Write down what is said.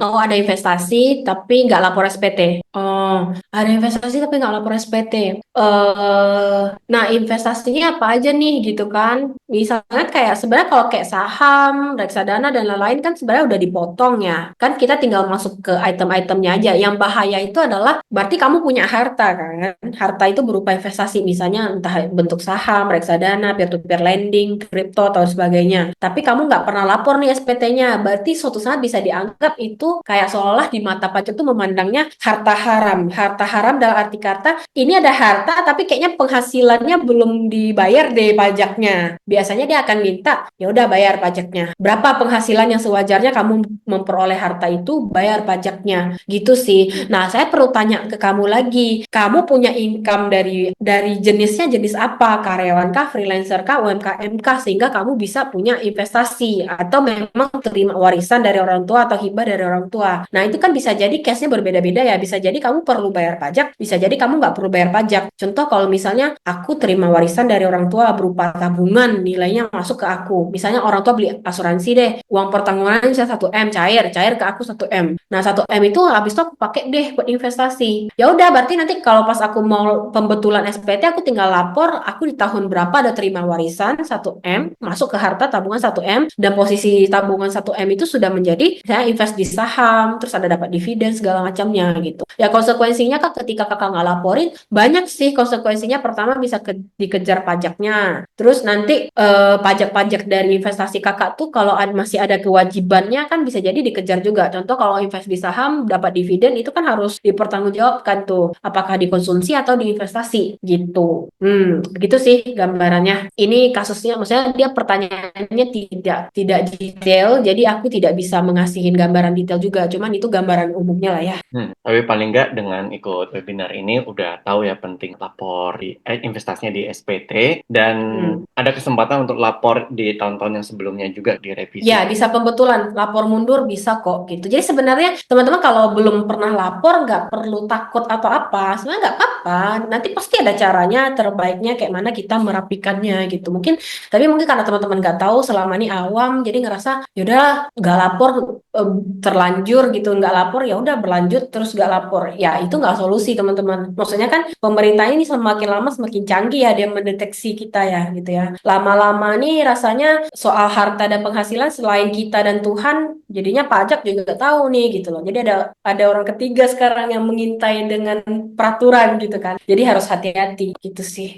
Oh, ada investasi tapi nggak lapor SPT. Oh, ada investasi tapi nggak lapor SPT. Nah, investasinya apa aja nih gitu kan? Misalnya kayak sebenarnya kalau kayak saham, reksadana dan lain-lain kan sebenarnya udah dipotong ya. Kan kita tinggal masuk ke item-itemnya aja. Yang bahaya itu adalah berarti kamu punya harta kan? Harta itu berupa investasi, misalnya entah bentuk saham, reksadana, peer-to-peer lending, kripto atau sebagainya. Tapi kamu nggak pernah lapor nih SPT-nya. Berarti suatu saat bisa dianggap itu kayak seolah di mata pajak itu memandangnya harta haram. Harta haram dalam arti kata ini ada harta tapi kayaknya penghasilannya belum dibayar deh pajaknya. Biasanya dia akan minta, ya udah bayar pajaknya. Berapa penghasilan yang sewajarnya kamu memperoleh harta itu, bayar pajaknya. Gitu sih. Nah, saya perlu tanya ke kamu lagi. Kamu punya income dari jenisnya jenis apa? Karyawan kah, freelancer kah, UMKM kah, sehingga kamu bisa punya investasi atau memang terima warisan dari orang tua atau hibah dari orang tua. Nah, itu kan bisa jadi case-nya berbeda-beda ya. Bisa jadi kamu perlu bayar pajak, bisa jadi kamu nggak perlu bayar pajak. Contoh kalau misalnya aku terima warisan dari orang tua berupa tabungan, nilainya masuk ke aku. Misalnya orang tua beli asuransi deh, uang pertanggungan bisa 1 M cair ke aku 1 M. Nah, 1 M itu habis itu aku pakai deh buat investasi. Ya udah, berarti nanti kalau pas aku mau pembetulan SPT, aku tinggal lapor, aku di tahun berapa ada terima warisan 1 M, masuk ke harta tabungan 1 M, dan posisi tabungan 1 M itu sudah menjadi saya invest di saham, terus ada dapat dividen segala macamnya gitu. Ya konsekuensinya kan ketika kakak nggak laporin, banyak sih konsekuensinya. Pertama bisa dikejar pajaknya. Terus nanti pajak-pajak dari investasi kakak tuh kalau masih ada kewajibannya kan bisa jadi dikejar juga. Contoh kalau invest di saham dapat dividen itu kan harus dipertanggungjawabkan tuh. Apakah dikonsumsi atau diinvestasi gitu. Begitu sih gambarannya. Ini kasusnya, maksudnya dia pertanyaannya tidak detail, jadi aku tidak bisa mengasihin gambaran detail juga. Cuman itu gambaran umumnya lah ya. Tapi paling nggak dengan ikut webinar ini udah tahu ya penting lapor investasinya di SPT dan Hmm. ada kesempatan untuk lapor di tahun-tahun yang sebelumnya juga Ya, direvisi. bisa pembetulan, lapor mundur bisa kok gitu. Jadi sebenarnya teman-teman kalau belum pernah lapor nggak perlu takut atau apa. Sebenarnya nggak apa-apa. Nanti pasti ada caranya terbaiknya kayak mana kita merapikannya gitu. Tapi mungkin karena teman-teman nggak tahu selama ini awam, jadi ngerasa yaudah nggak lapor eh, terlanjur gitu, nggak lapor ya udah berlanjut terus nggak lapor. Ya itu nggak solusi teman-teman. Maksudnya kan pemerintah ini semakin lama semakin canggih ya dia mendeteksi kita ya gitu ya. Lama-lama nih rasanya soal harta dan penghasilan selain kita dan Tuhan, jadinya pajak juga tahu nih gitu loh. Jadi ada orang ketiga sekarang yang mengintai dengan peraturan gitu kan. Jadi harus hati-hati gitu sih.